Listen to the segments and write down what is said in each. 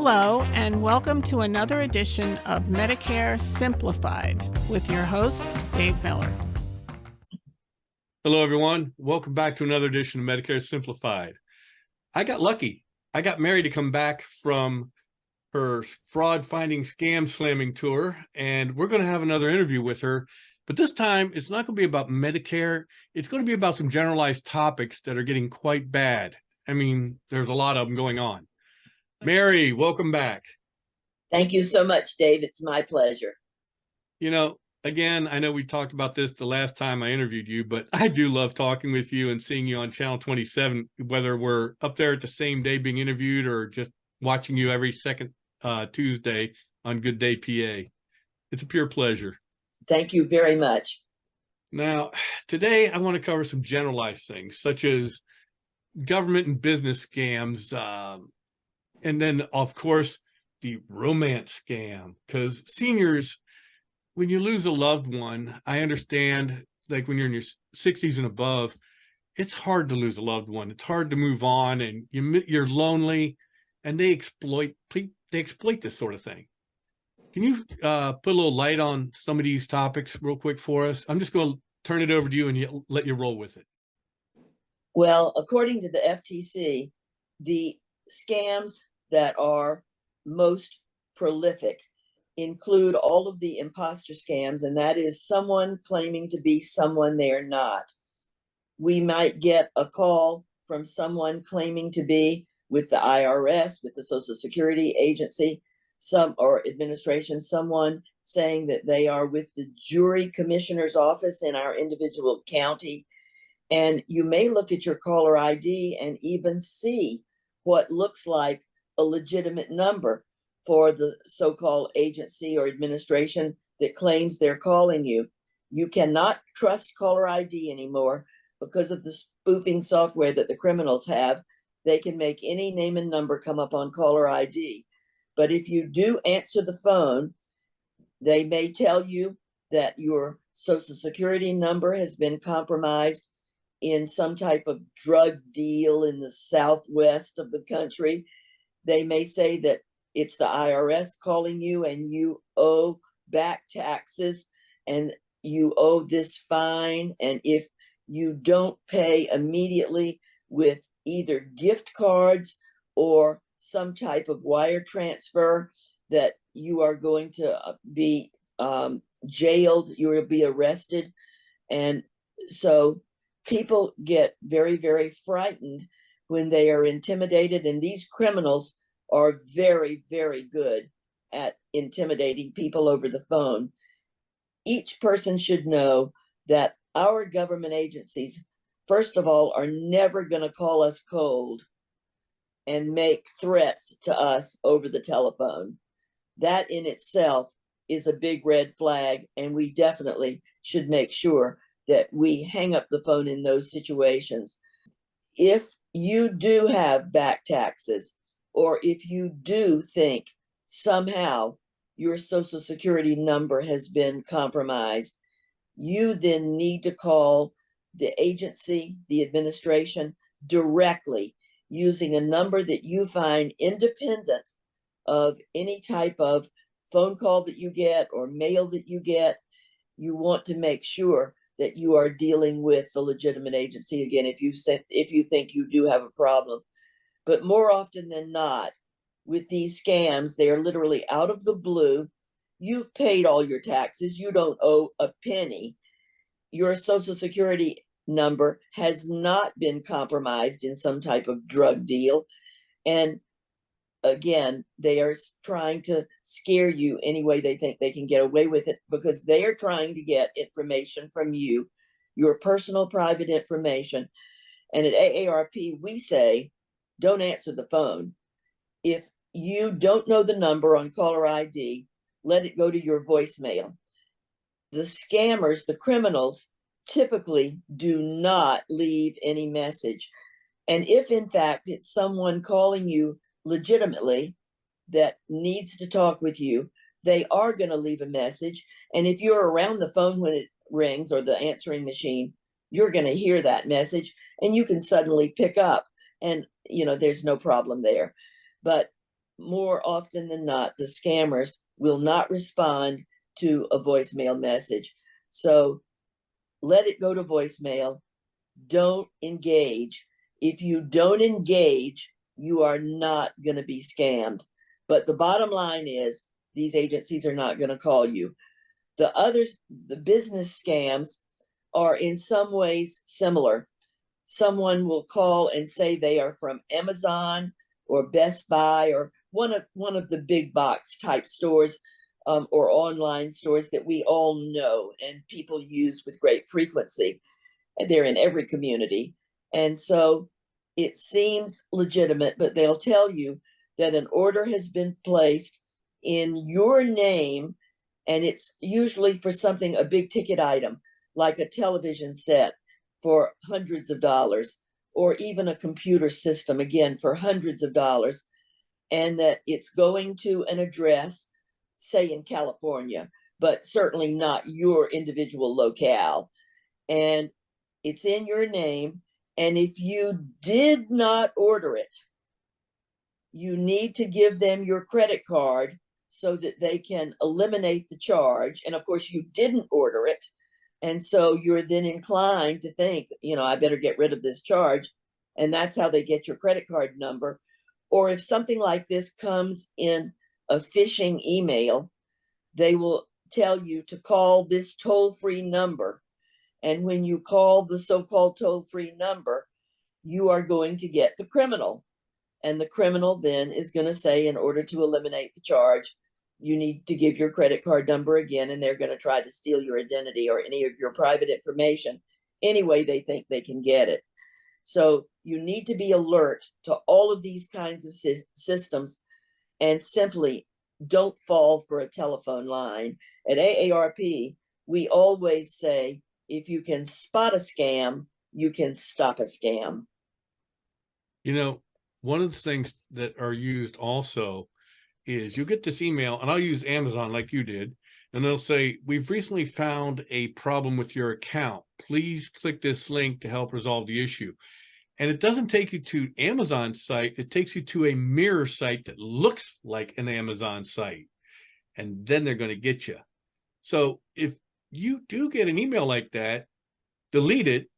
Hello, and welcome to another edition of Medicare Simplified with your host, Dave Miller. Hello, everyone. Welcome back to another edition of Medicare Simplified. I got lucky. I got Mary to come back from her fraud finding scam slamming tour, and we're going to have another interview with her. But this time, it's not going to be about Medicare. It's going to be about some generalized topics that are getting quite bad. I mean, there's a lot of them going on. Mary, welcome back. Thank you so much, Dave. It's my pleasure. You know, again, I know we talked about this the last time I interviewed you, but I do love talking with you and seeing you on Channel 27, whether we're up there at the same day being interviewed or just watching you every second Tuesday on Good Day PA. It's a pure pleasure. Thank you very much. Now, today I want to cover some generalized things, such as government and business scams, and then, of course, the romance scam, because seniors, when you lose a loved one, I understand, like when you're in your 60s and above, it's hard to lose a loved one. It's hard to move on, and you're lonely, and they exploit this sort of thing. Can you put a little light on some of these topics real quick for us? I'm just going to turn it over to you and let you roll with it. Well, according to the FTC, the scams that are most prolific include all of the imposter scams, and that is someone claiming to be someone they're not. We might get a call from someone claiming to be with the IRS, with the Social Security Agency, or administration, someone saying that they are with the jury commissioner's office in our individual county. And you may look at your caller ID and even see what looks like a legitimate number for the so-called agency or administration that claims they're calling you. You cannot trust caller ID anymore because of the spoofing software that the criminals have. They can make any name and number come up on caller ID. But if you do answer the phone, they may tell you that your Social Security number has been compromised in some type of drug deal in the southwest of the country. They may say that it's the IRS calling you and you owe back taxes and you owe this fine. And if you don't pay immediately with either gift cards or some type of wire transfer, that you are going to be jailed, you will be arrested. And so people get very, very frightened when they are intimidated, and these criminals are very, very good at intimidating people over the phone. Each person should know that our government agencies, first of all, are never going to call us cold and make threats to us over the telephone. That in itself is a big red flag, and we definitely should make sure that we hang up the phone in those situations. If you do have back taxes, or if you do think somehow your Social Security number has been compromised, you then need to call the agency, the administration, directly using a number that you find independent of any type of phone call that you get or mail that you get. You want to make sure that you are dealing with the legitimate agency again if you think you do have a problem. But more often than not, with these scams, they are literally out of the blue. You've paid all your taxes. You don't owe a penny. Your Social Security number has not been compromised in some type of drug deal. And again, they are trying to scare you any way they think they can get away with it, because they are trying to get information from you, your personal private information. And at AARP, we say, don't answer the phone. If you don't know the number on caller ID, let it go to your voicemail. The scammers, the criminals, typically do not leave any message. And if in fact it's someone calling you legitimately that needs to talk with you, they are going to leave a message. And if you're around the phone when it rings or the answering machine, you're going to hear that message and you can suddenly pick up, and there's no problem there. But more often than not, the scammers will not respond to a voicemail message. So let it go to voicemail. Don't engage. If you don't engage, you are not going to be scammed. But the bottom line is these agencies are not going to call you. The others, the business scams, are in some ways similar. Someone will call and say they are from Amazon or Best Buy or one of the big box type stores, or online stores that we all know and people use with great frequency. And they're in every community. And so it seems legitimate, but they'll tell you that an order has been placed in your name, and it's usually for something, a big ticket item, like a television set for hundreds of dollars, or even a computer system, again, for hundreds of dollars, and that it's going to an address, say in California, but certainly not your individual locale. And it's in your name. And if you did not order it, you need to give them your credit card so that they can eliminate the charge. And of course, you didn't order it. And so you're then inclined to think, I better get rid of this charge. And that's how they get your credit card number. Or if something like this comes in a phishing email, they will tell you to call this toll-free number. And when you call the so-called toll-free number, you are going to get the criminal. And the criminal then is going to say, in order to eliminate the charge, you need to give your credit card number again, and they're going to try to steal your identity or any of your private information any way they think they can get it. So you need to be alert to all of these kinds of systems, and simply don't fall for a telephone line. At AARP, we always say, if you can spot a scam, you can stop a scam. One of the things that are used also is you'll get this email, and I'll use Amazon like you did, and they'll say, we've recently found a problem with your account. Please click this link to help resolve the issue. And it doesn't take you to Amazon's site. It takes you to a mirror site that looks like an Amazon site. And then they're going to get you. So if you do get an email like that, delete it,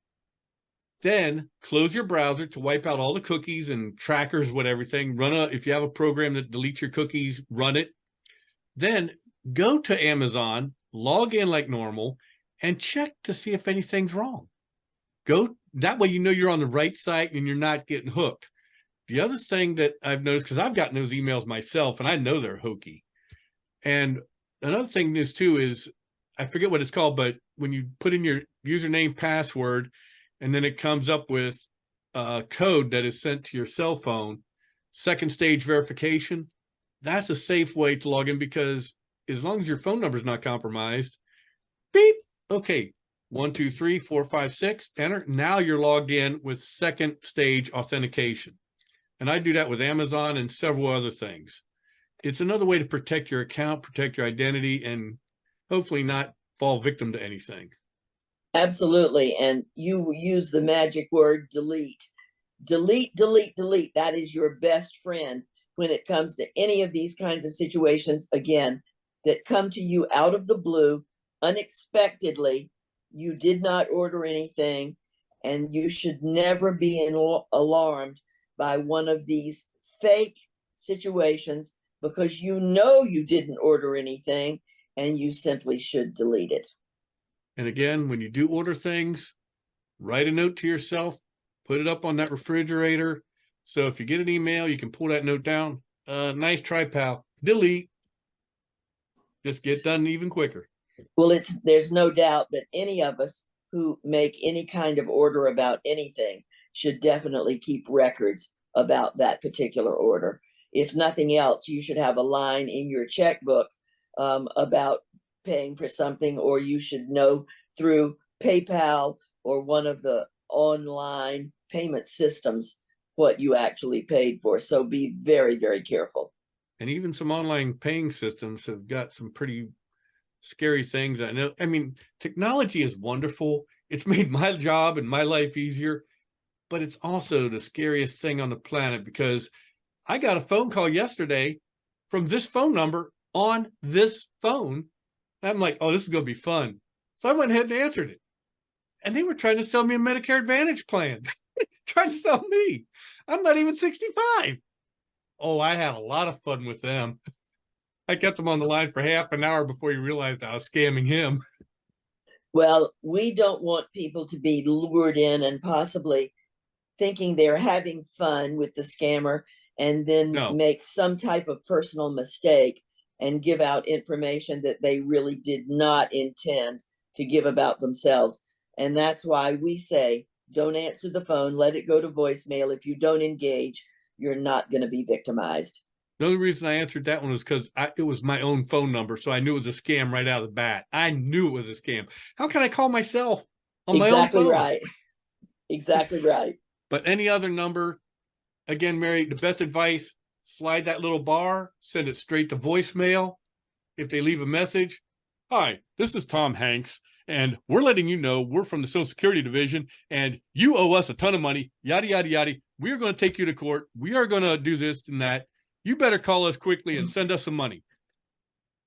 then close your browser to wipe out all the cookies and trackers, everything. If you have a program that deletes your cookies, run it. Then go to Amazon, log in like normal, and check to see if anything's wrong. That way you're on the right site and you're not getting hooked. The other thing that I've noticed, because I've gotten those emails myself and I know they're hokey. And another thing is I forget what it's called, but when you put in your username, password, and then it comes up with a code that is sent to your cell phone, second stage verification, that's a safe way to log in, because as long as your phone number is not compromised, beep, okay, 1, 2, 3, 4, 5, 6, enter. Now you're logged in with second stage authentication. And I do that with Amazon and several other things. It's another way to protect your account, protect your identity, and hopefully not fall victim to anything. Absolutely. And you use the magic word delete. Delete, delete, delete. That is your best friend when it comes to any of these kinds of situations, again, that come to you out of the blue, unexpectedly. You did not order anything, and you should never be alarmed by one of these fake situations, because you didn't order anything, and you simply should delete it. And again, when you do order things, write a note to yourself, put it up on that refrigerator. So if you get an email, you can pull that note down. Nice try, pal. Delete. Just get done even quicker. Well, there's no doubt that any of us who make any kind of order about anything should definitely keep records about that particular order. If nothing else, you should have a line in your checkbook about paying for something, or you should know through PayPal or one of the online payment systems what you actually paid for. So be very, very careful. And even some online paying systems have got some pretty scary things. I know. I mean, technology is wonderful. It's made my job and my life easier, but it's also the scariest thing on the planet, because I got a phone call yesterday from this phone number on this phone. I'm like, oh, this is going to be fun. So I went ahead and answered it. And they were trying to sell me a Medicare Advantage plan, trying to sell me. I'm not even 65. Oh, I had a lot of fun with them. I kept them on the line for half an hour before he realized I was scamming him. Well, we don't want people to be lured in and possibly thinking they're having fun with the scammer and then No. make some type of personal mistake and give out information that they really did not intend to give about themselves. And that's why we say, don't answer the phone, let it go to voicemail. If you don't engage, you're not going to be victimized. The only reason I answered that one was because it was my own phone number, so I knew it was a scam right out of the bat. I knew it was a scam. How can I call myself on my own phone? Right. Exactly right. But any other number, again, Mary, the best advice, slide that little bar, send it straight to voicemail. If they leave a message, hi, this is Tom Hanks, and we're letting you know we're from the Social Security Division, and you owe us a ton of money, yada, yada, yada. We are going to take you to court. We are going to do this and that. You better call us quickly and send us some money.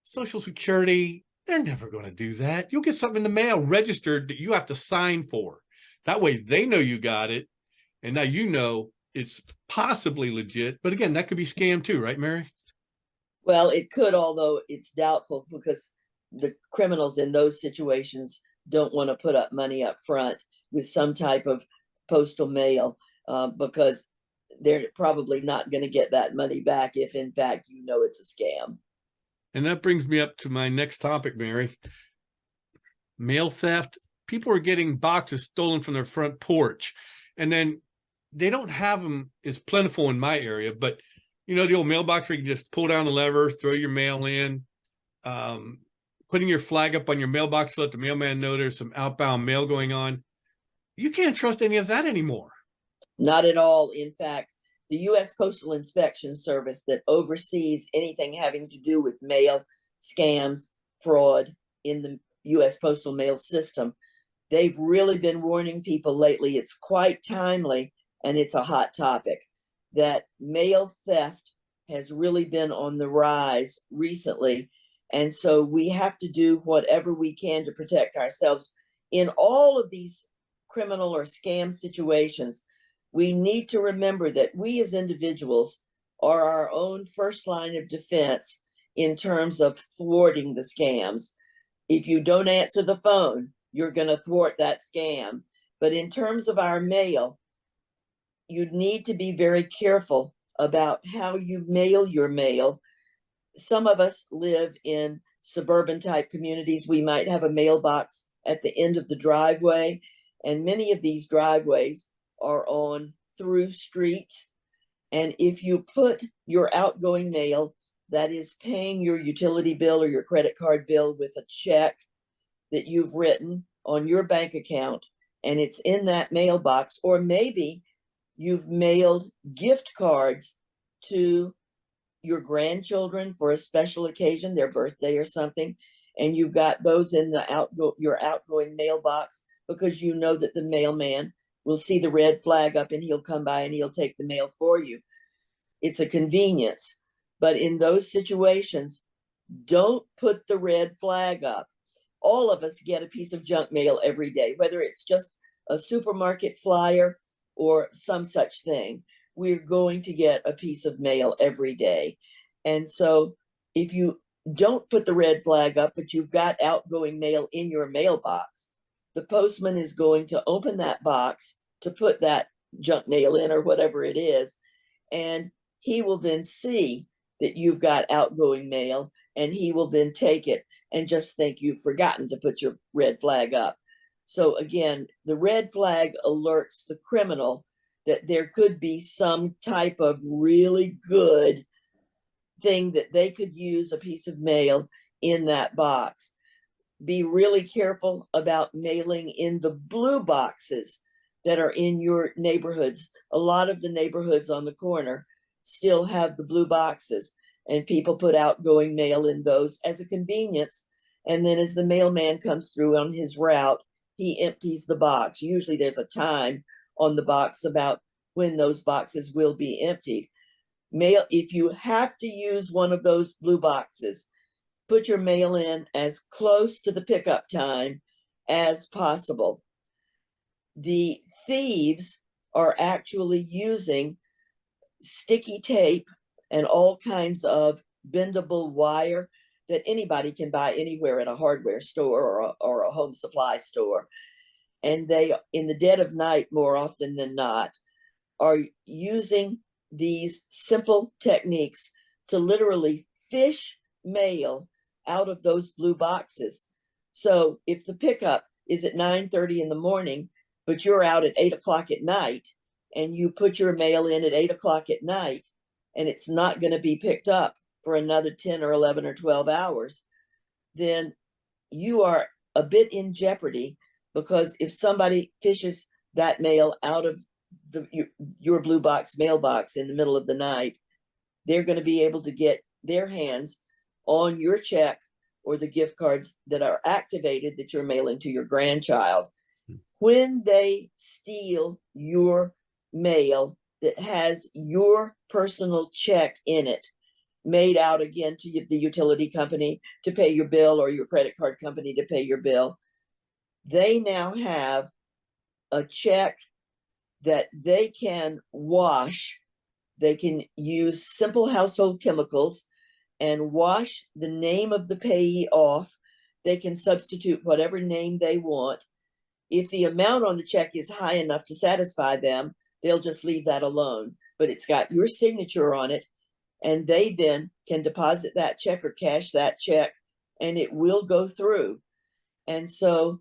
Social Security, they're never going to do that. You'll get something in the mail registered that you have to sign for. That way they know you got it. And now you know it's possibly legit. But again, that could be scam too, right, Mary? Well, it could, although it's doubtful because the criminals in those situations don't want to put up money up front with some type of postal mail because they're probably not going to get that money back if in fact you know it's a scam. And that brings me up to my next topic, Mary. Mail theft. People are getting boxes stolen from their front porch, and then they don't have them as plentiful in my area, but you know, the old mailbox where you can just pull down the lever, throw your mail in, putting your flag up on your mailbox to let the mailman know there's some outbound mail going on. You can't trust any of that anymore. Not at all. In fact, the U.S. Postal Inspection Service that oversees anything having to do with mail, scams, fraud in the U.S. postal mail system, they've really been warning people lately. It's quite timely, and it's a hot topic, that mail theft has really been on the rise recently. And so we have to do whatever we can to protect ourselves in all of these criminal or scam situations. We need to remember that we as individuals are our own first line of defense in terms of thwarting the scams. If you don't answer the phone, you're going to thwart that scam. But in terms of our mail, you need to be very careful about how you mail your mail. Some of us live in suburban type communities. We might have a mailbox at the end of the driveway, and many of these driveways are on through streets. And if you put your outgoing mail, that is paying your utility bill or your credit card bill with a check that you've written on your bank account, and it's in that mailbox, or maybe you've mailed gift cards to your grandchildren for a special occasion, their birthday or something, and you've got those in the your outgoing mailbox because you know that the mailman will see the red flag up and he'll come by and he'll take the mail for you. It's a convenience. But in those situations, don't put the red flag up. All of us get a piece of junk mail every day, whether it's just a supermarket flyer or some such thing. We're going to get a piece of mail every day. And so if you don't put the red flag up, but you've got outgoing mail in your mailbox, the postman is going to open that box to put that junk mail in or whatever it is, and he will then see that you've got outgoing mail, and he will then take it and just think you've forgotten to put your red flag up. So again, the red flag alerts the criminal that there could be some type of really good thing that they could use a piece of mail in that box. Be really careful about mailing in the blue boxes that are in your neighborhoods. A lot of the neighborhoods on the corner still have the blue boxes, and people put outgoing mail in those as a convenience. And then as the mailman comes through on his route, he empties the box. Usually there's a time on the box about when those boxes will be emptied. mail, if you have to use one of those blue boxes, put your mail in as close to the pickup time as possible. The thieves are actually using sticky tape and all kinds of bendable wire that anybody can buy anywhere at a hardware store or a home supply store. And they, in the dead of night, more often than not, are using these simple techniques to literally fish mail out of those blue boxes. So if the pickup is at 9:30 in the morning, but you're out at 8 o'clock at night, and you put your mail in at 8 o'clock at night, and it's not going to be picked up for another 10 or 11 or 12 hours, then you are a bit in jeopardy, because if somebody fishes that mail out of your blue box mailbox in the middle of the night, they're going to be able to get their hands on your check or the gift cards that are activated that you're mailing to your grandchild. When they steal your mail that has your personal check in it, made out again to the utility company to pay your bill or your credit card company to pay your bill, they now have a check that they can wash. They can use simple household chemicals and wash the name of the payee off. They can substitute whatever name they want. If the amount on the check is high enough to satisfy them, they'll just leave that alone. But it's got your signature on it, and they then can deposit that check or cash that check, and it will go through. And so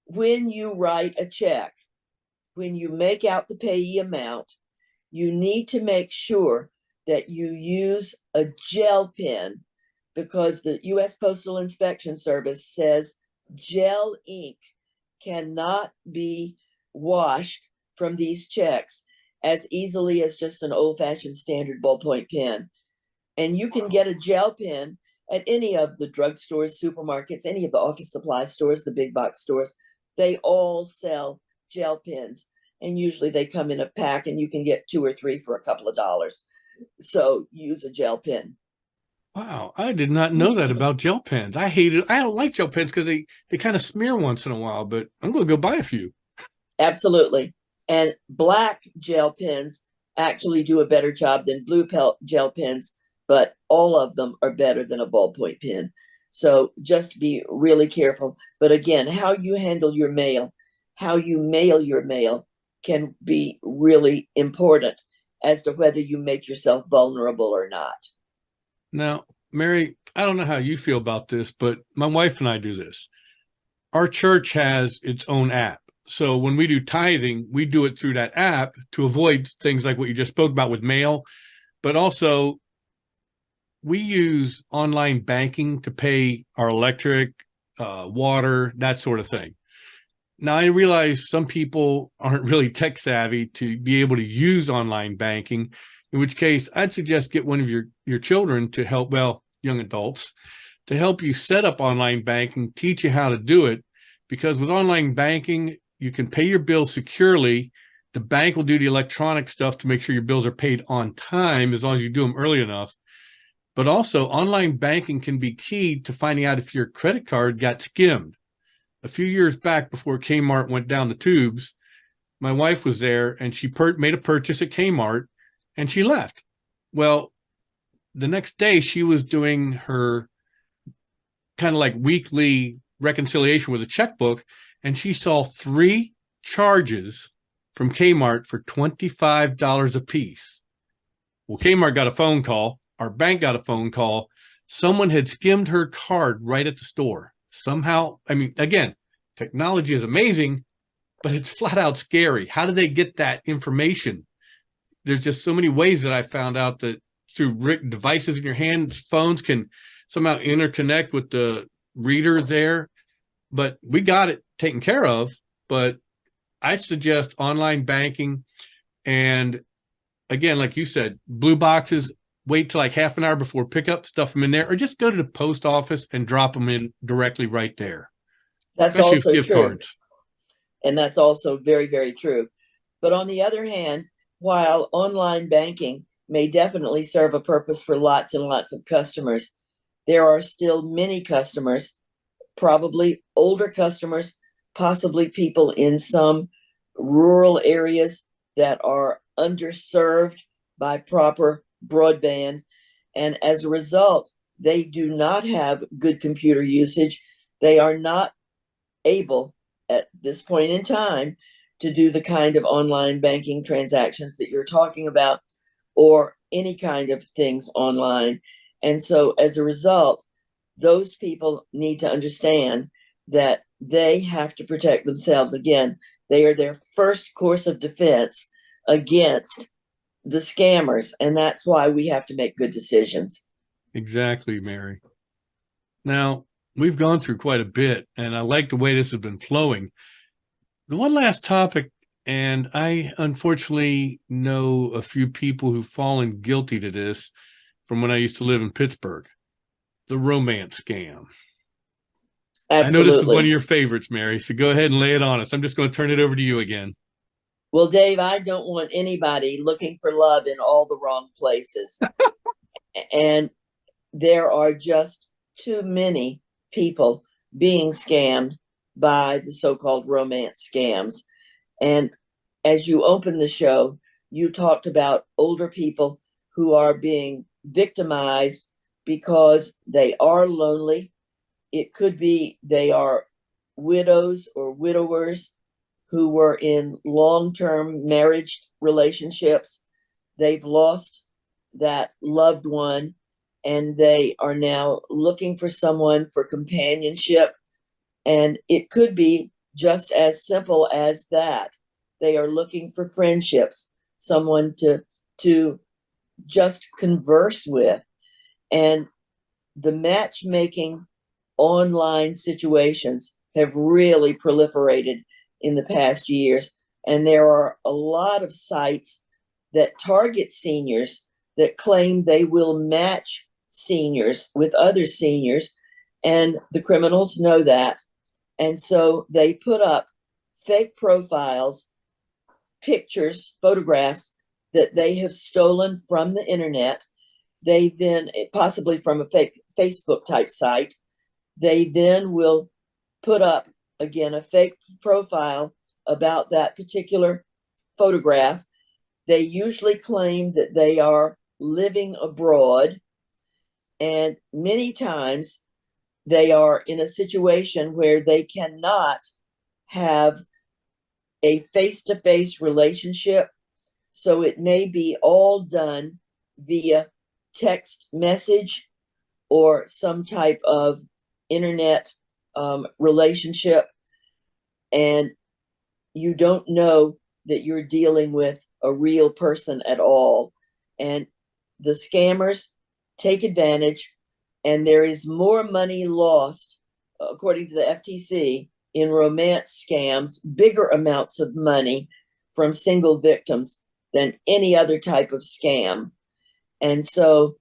when you write a check, when you make out the payee amount, you need to make sure that you use a gel pen, because the U.S. Postal Inspection Service says gel ink cannot be washed from these checks as easily as just an old-fashioned standard ballpoint pen. And you can get a gel pen at any of the drugstores, supermarkets, any of the office supply stores, the big box stores. They all sell gel pens, and usually they come in a pack, and you can get 2 or 3 for a couple of dollars. So use a gel pen. Wow, I did not know that about gel pens. I don't like gel pens because they kind of smear once in a while, but I'm going to go buy a few. Absolutely. And black gel pens actually do a better job than blue gel pens, but all of them are better than a ballpoint pen. So just be really careful. But again, how you handle your mail, how you mail your mail can be really important as to whether you make yourself vulnerable or not. Now, Mary, I don't know how you feel about this, but my wife and I do this. Our church has its own app. So when we do tithing, we do it through that app to avoid things like what you just spoke about with mail. But also, we use online banking to pay our electric, water, that sort of thing. Now, I realize some people aren't really tech savvy to be able to use online banking, in which case I'd suggest get one of your children to help, well, young adults, to help you set up online banking, teach you how to do it. Because with online banking, you can pay your bills securely. The bank will do the electronic stuff to make sure your bills are paid on time, as long as you do them early enough. But also, online banking can be key to finding out if your credit card got skimmed. A few years back, before Kmart went down the tubes, my wife was there, and she made a purchase at Kmart, and she left. Well, the next day, she was doing her kind of like weekly reconciliation with a checkbook, and she saw 3 charges from Kmart for $25 a piece. Well, Kmart got a phone call. Our bank got a phone call. Someone had skimmed her card right at the store. Somehow, I mean, again, technology is amazing, but it's flat out scary. How do they get that information? There's just so many ways that I found out that through devices in your hand, phones can somehow interconnect with the reader there. But we got it taken care of. But I suggest online banking. And again, like you said, blue boxes, wait till like half an hour before pickup, stuff them in there, or just go to the post office and drop them in directly right there. That's Especially also gift true. cards. And that's also very, very true. But on the other hand, while online banking may definitely serve a purpose for lots and lots of customers. There are still many customers, probably older customers, possibly people in some rural areas that are underserved by proper broadband. And as a result, they do not have good computer usage. They are not able at this point in time to do the kind of online banking transactions that you're talking about, or any kind of things online. And so as a result, those people need to understand that they have to protect themselves. Again, they are their first course of defense against the scammers. And that's why we have to make good decisions. Exactly, Mary. Now, we've gone through quite a bit, and I like the way this has been flowing. The one last topic, and I unfortunately know a few people who've fallen guilty to this from when I used to live in Pittsburgh, the romance scam. Absolutely. I know this is one of your favorites, Mary, so go ahead and lay it on us. I'm just going to turn it over to you again. Well, Dave, I don't want anybody looking for love in all the wrong places. And there are just too many people being scammed by the so-called romance scams. And as you opened the show, you talked about older people who are being victimized because they are lonely. It could be they are widows or widowers who were in long-term marriage relationships. They've lost that loved one, and they are now looking for someone for companionship. And it could be just as simple as that. They are looking for friendships, someone to just converse with. And the matchmaking online situations have really proliferated in the past years. And there are a lot of sites that target seniors that claim they will match seniors with other seniors. And the criminals know that. And so they put up fake profiles, pictures, photographs that they have stolen from the internet. They then, possibly from a fake Facebook type site, they then will put up, again, a fake profile about that particular photograph. They usually claim that they are living abroad, and many times they are in a situation where they cannot have a face-to-face relationship. So it may be all done via text message or some type of internet relationship. And you don't know that you're dealing with a real person at all. And the scammers take advantage, and there is more money lost, according to the FTC, in romance scams, bigger amounts of money from single victims than any other type of scam. And so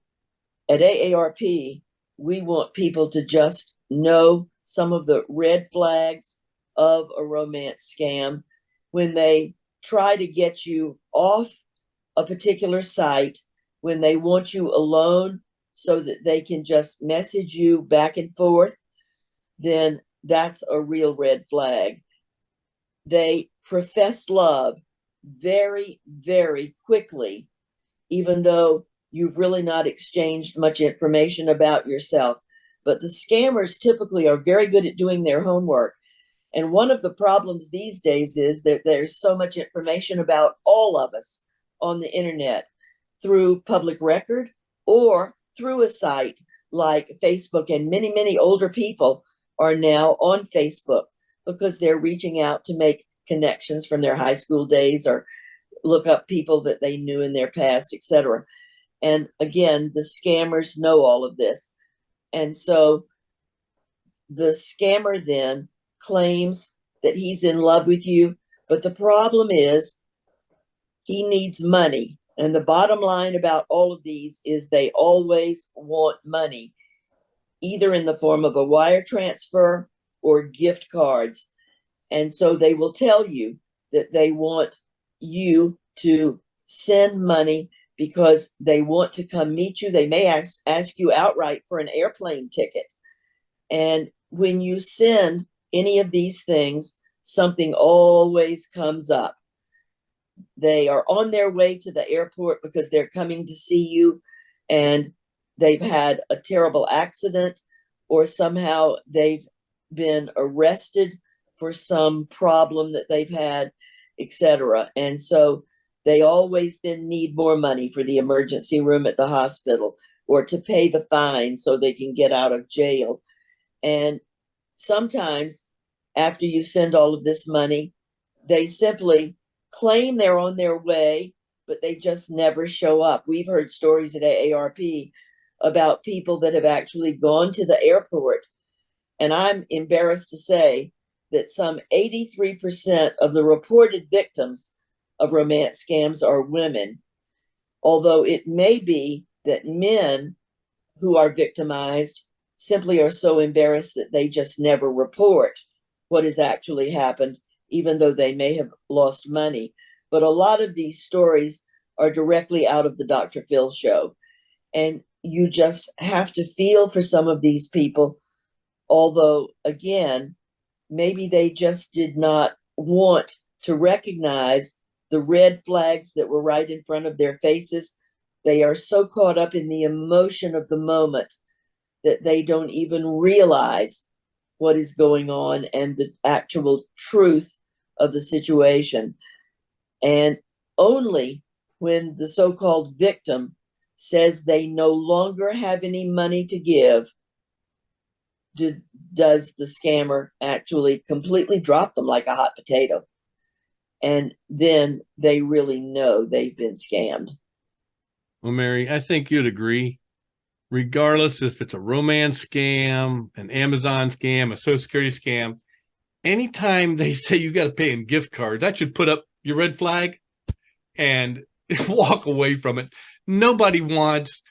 at AARP, we want people to just know some of the red flags of a romance scam. When they try to get you off a particular site, when they want you alone so that they can just message you back and forth, then that's a real red flag. They profess love very, very quickly, even though you've really not exchanged much information about yourself. But the scammers typically are very good at doing their homework. And one of the problems these days is that there's so much information about all of us on the internet through public record or through a site like Facebook. And many, many older people are now on Facebook because they're reaching out to make connections from their high school days or look up people that they knew in their past, etc. And again, the scammers know all of this. And so the scammer then claims that he's in love with you. But the problem is he needs money. And the bottom line about all of these is they always want money, either in the form of a wire transfer or gift cards. And so they will tell you that they want you to send money because they want to come meet you. They may ask you outright for an airplane ticket. And when you send any of these things, something always comes up. They are on their way to the airport because they're coming to see you, and they've had a terrible accident, or somehow they've been arrested for some problem that they've had, etc. And so they always then need more money for the emergency room at the hospital, or to pay the fine so they can get out of jail. And sometimes after you send all of this money, they simply claim they're on their way, but they just never show up. We've heard stories at AARP about people that have actually gone to the airport. And I'm embarrassed to say that some 83% of the reported victims of romance scams are women, although it may be that men who are victimized simply are so embarrassed that they just never report what has actually happened, even though they may have lost money. But a lot of these stories are directly out of the Dr. Phil show. And you just have to feel for some of these people, although, again, maybe they just did not want to recognize the red flags that were right in front of their faces. They are so caught up in the emotion of the moment that they don't even realize what is going on and the actual truth of the situation. And only when the so-called victim says they no longer have any money to give does the scammer actually completely drop them like a hot potato. And then they really know they've been scammed. Well, Mary, I think you'd agree, regardless if it's a romance scam, an Amazon scam, a Social Security scam, anytime they say you got to pay in gift cards, that should put up your red flag and walk away from it. Nobody wants,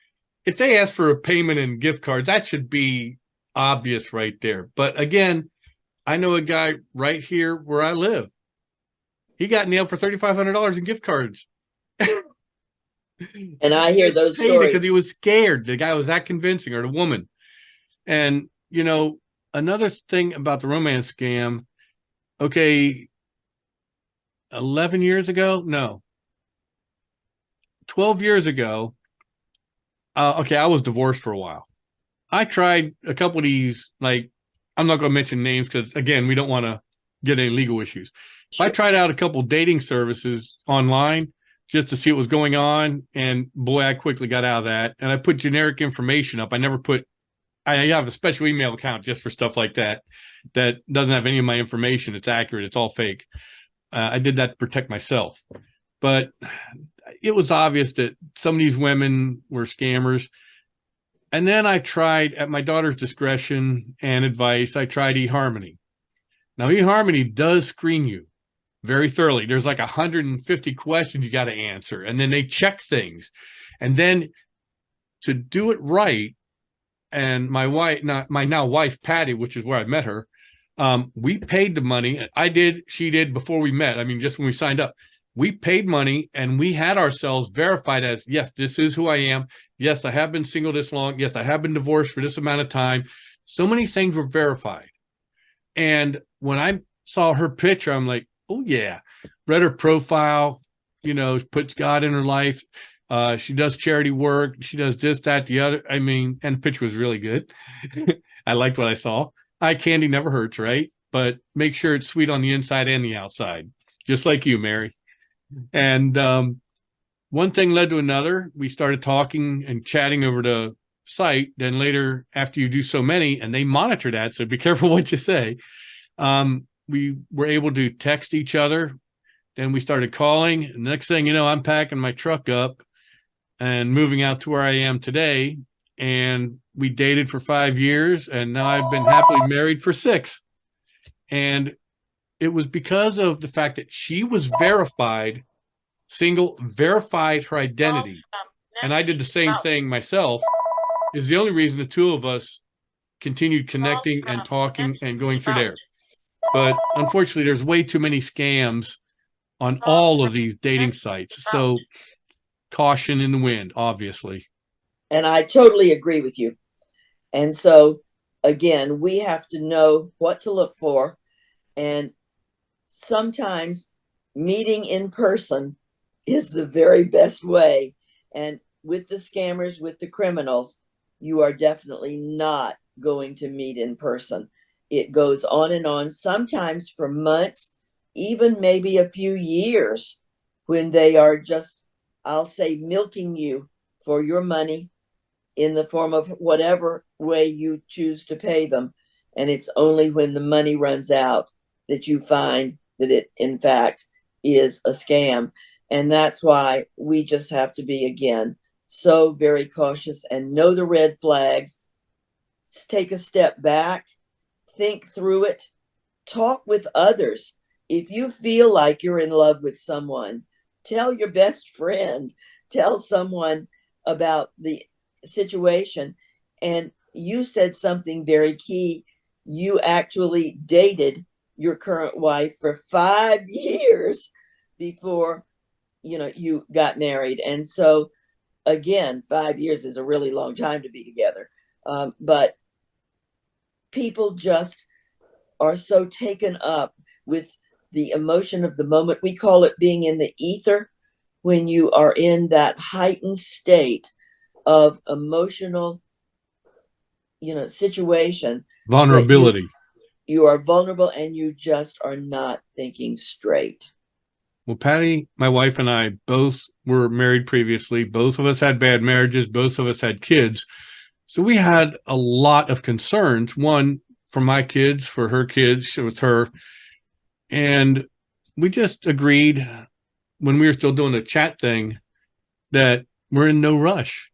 if they ask for a payment in gift cards, that should be obvious right there. But again, I know a guy right here where I live. He got nailed for $3,500 in gift cards. And I hear those stories because he was scared. The guy was that convincing, or the woman. And, you know, another thing about the romance scam, okay, 11 years ago? No. 12 years ago, okay, I was divorced for a while. I tried a couple of these, like, I'm not going to mention names because, again, we don't want to get any legal issues. Sure. I tried out a couple of dating services online just to see what was going on. And boy, I quickly got out of that. And I put generic information up. I have a special email account just for stuff like that, that doesn't have any of my information. It's accurate. It's all fake. I did that to protect myself. But it was obvious that some of these women were scammers. And then I tried, at my daughter's discretion and advice, I tried eHarmony. Now, eHarmony does screen you very thoroughly. There's like 150 questions you got to answer. And then they check things. And then to do it right, and my now wife, Patty, which is where I met her, we paid the money. I did, she did before we met. I mean, just when we signed up. We paid money and we had ourselves verified as, yes, this is who I am. Yes, I have been single this long. Yes, I have been divorced for this amount of time. So many things were verified. And when I saw her picture, I'm like, oh, yeah. Read her profile, you know, puts God in her life. She does charity work. She does this, that, the other. I mean, and the picture was really good. I liked what I saw. Eye candy never hurts, right? But make sure it's sweet on the inside and the outside, just like you, Mary. And one thing led to another. We started talking and chatting over the site. Then later, after you do so many, and they monitor that, so be careful what you say, we were able to text each other. Then we started calling. And the next thing you know, I'm packing my truck up and moving out to where I am today. And we dated for 5 years, and now I've been happily married for 6. And it was because of the fact that she was verified, single, verified her identity. And I did the same thing myself. Is the only reason the two of us continued connecting and talking and going through there. But unfortunately, there's way too many scams on all of these dating sites. So caution in the wind, obviously. And I totally agree with you. And so, again, we have to know what to look for. And sometimes meeting in person is the very best way. And with the scammers, with the criminals, you are definitely not going to meet in person. It goes on and on, sometimes for months, even maybe a few years, when they are just, I'll say, milking you for your money in the form of whatever way you choose to pay them. And it's only when the money runs out that you find that it, in fact, is a scam. And that's why we just have to be, again, so very cautious and know the red flags. Take a step back, think through it, talk with others. If you feel like you're in love with someone, tell your best friend, tell someone about the situation. And you said something very key. You actually dated your current wife for 5 years before you got married. And so again, 5 years is a really long time to be together. But people just are so taken up with the emotion of the moment. We call it being in the ether, when you are in that heightened state of emotional, situation. Vulnerability. You are vulnerable and you just are not thinking straight. Well, Patty, my wife, and I both were married previously. Both of us had bad marriages. Both of us had kids. So we had a lot of concerns. One, for my kids, for her kids, with her. And we just agreed, when we were still doing the chat thing, that we're in no rush.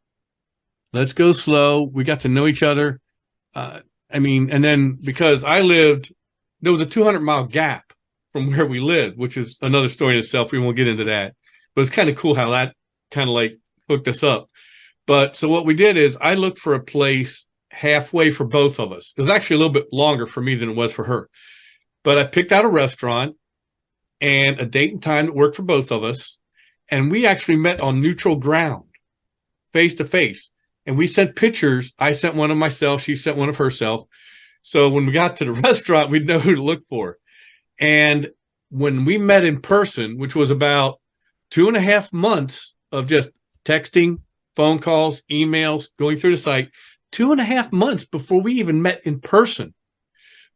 Let's go slow. We got to know each other. And then because there was a 200-mile gap from where we lived, which is another story in itself. We won't get into that. But it's kind of cool how that kind of like hooked us up. But so what we did is I looked for a place halfway for both of us. It was actually a little bit longer for me than it was for her. But I picked out a restaurant and a date and time that worked for both of us. And we actually met on neutral ground, face to face. And we sent pictures. I sent one of myself. She sent one of herself. So when we got to the restaurant, we'd know who to look for. And when we met in person, which was about 2.5 months of just texting, phone calls, emails, going through the site, 2.5 months before we even met in person.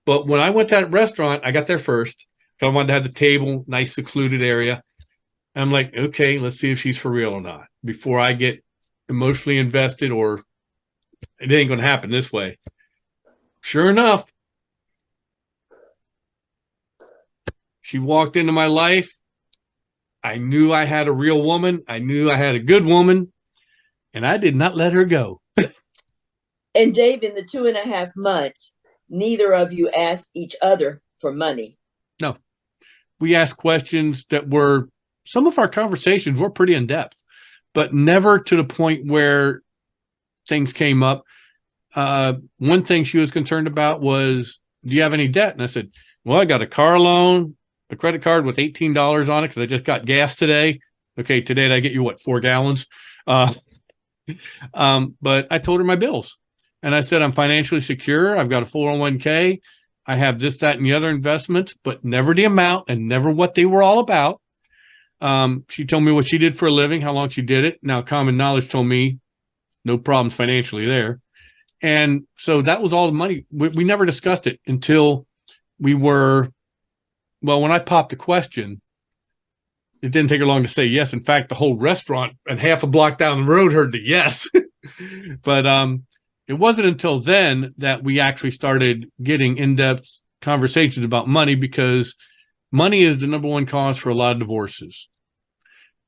But when I went to that restaurant, I got there first. So I wanted to have the table, nice secluded area. I'm like, okay, let's see if she's for real or not before I get emotionally invested, or it ain't going to happen this way. Sure enough, she walked into my life. I knew I had a real woman. I knew I had a good woman, and I did not let her go. And Dave, in the 2.5 months, neither of you asked each other for money. No, we asked questions that were, some of our conversations were pretty in depth, but never to the point where things came up. One thing she was concerned about was, do you have any debt? And I said, well, I got a car loan, a credit card with $18 on it because I just got gas today. Okay, today I get you, 4 gallons? But I told her my bills. And I said, I'm financially secure. I've got a 401k. I have this, that, and the other investments, but never the amount and never what they were all about. She told me what she did for a living, how long she did it. Now, common knowledge told me no problems financially there. And so that was all the money. We never discussed it until when I popped the question, it didn't take her long to say yes. In fact, the whole restaurant and half a block down the road heard the yes. But it wasn't until then that we actually started getting in-depth conversations about money, because money is the number one cause for a lot of divorces.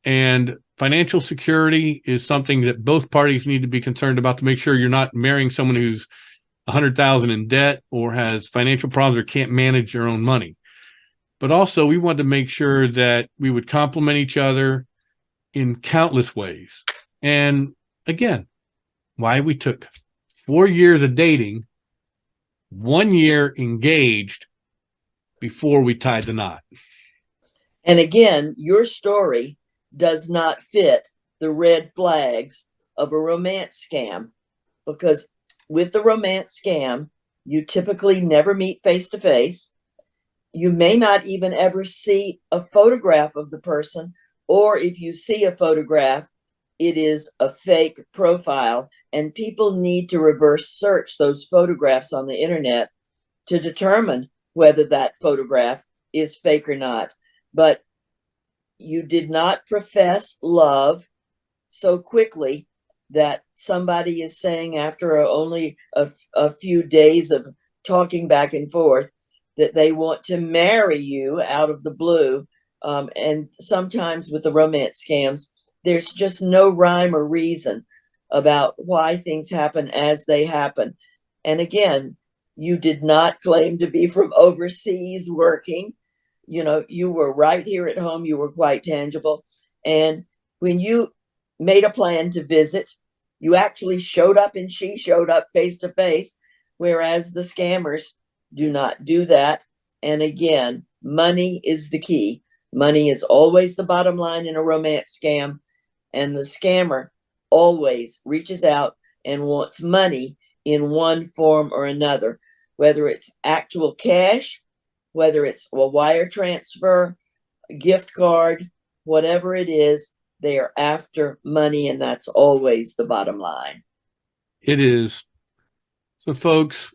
And financial security is something that both parties need to be concerned about, to make sure you're not marrying someone who's $100,000 in debt or has financial problems or can't manage their own money. But also, we wanted to make sure that we would complement each other in countless ways. And again, why we took 4 years of dating, 1 year engaged before we tied the knot. And again, your story does not fit the red flags of a romance scam, because with the romance scam, you typically never meet face to face. You may not even ever see a photograph of the person, or if you see a photograph, it is a fake profile, and people need to reverse search those photographs on the internet to determine whether that photograph is fake or not. But you did not profess love so quickly that somebody is saying after only a few days of talking back and forth that they want to marry you out of the blue. And sometimes with the romance scams, there's just no rhyme or reason about why things happen as they happen. And again, you did not claim to be from overseas working. You were right here at home. You were quite tangible. And when you made a plan to visit, you actually showed up, and she showed up face to face, whereas the scammers do not do that. And again, money is the key. Money is always the bottom line in a romance scam. And the scammer always reaches out and wants money in one form or another, whether it's actual cash, whether it's a wire transfer, a gift card, whatever it is, they are after money, and that's always the bottom line. It is. So, folks,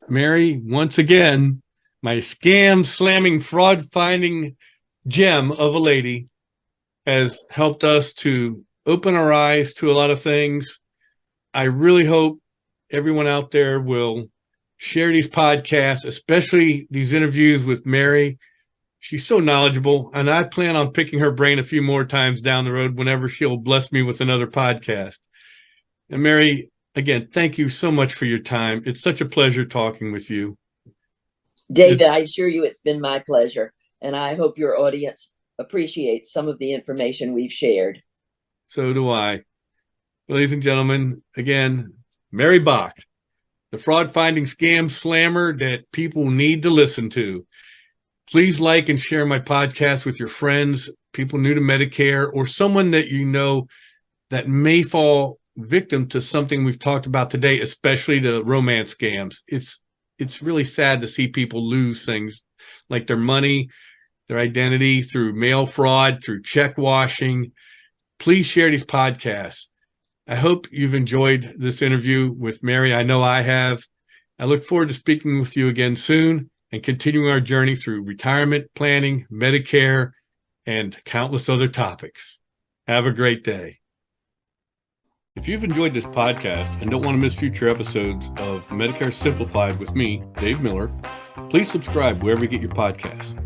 Mary, once again, my scam slamming, fraud finding gem of a lady, has helped us to open our eyes to a lot of things. I really hope everyone out there will share these podcasts, especially these interviews with Mary. She's so knowledgeable, and I plan on picking her brain a few more times down the road whenever she'll bless me with another podcast. And Mary, again, thank you so much for your time. It's such a pleasure talking with you. David, I assure you it's been my pleasure, and I hope your audience appreciates some of the information we've shared. So do I. Ladies and gentlemen, again, Mary Bach, the fraud-finding scam slammer that people need to listen to. Please like and share my podcast with your friends, people new to Medicare, or someone that you know that may fall victim to something we've talked about today, especially the romance scams. It's really sad to see people lose things like their money, their identity through mail fraud, through check washing. Please share these podcasts. I hope you've enjoyed this interview with Mary. I know I have. I look forward to speaking with you again soon and continuing our journey through retirement planning, Medicare, and countless other topics. Have a great day. If you've enjoyed this podcast and don't want to miss future episodes of Medicare Simplified with me, Dave Miller, please subscribe wherever you get your podcasts.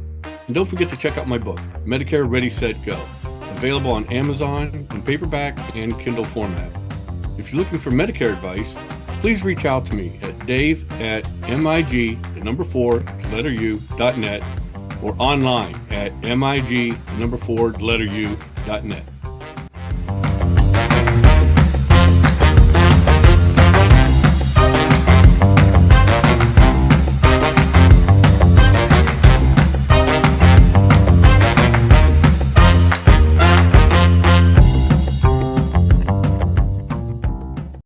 And don't forget to check out my book, Medicare Ready, Set, Go, available on Amazon in paperback and Kindle format. If you're looking for Medicare advice, please reach out to me at dave@mig4u.net or online at mig4u.net.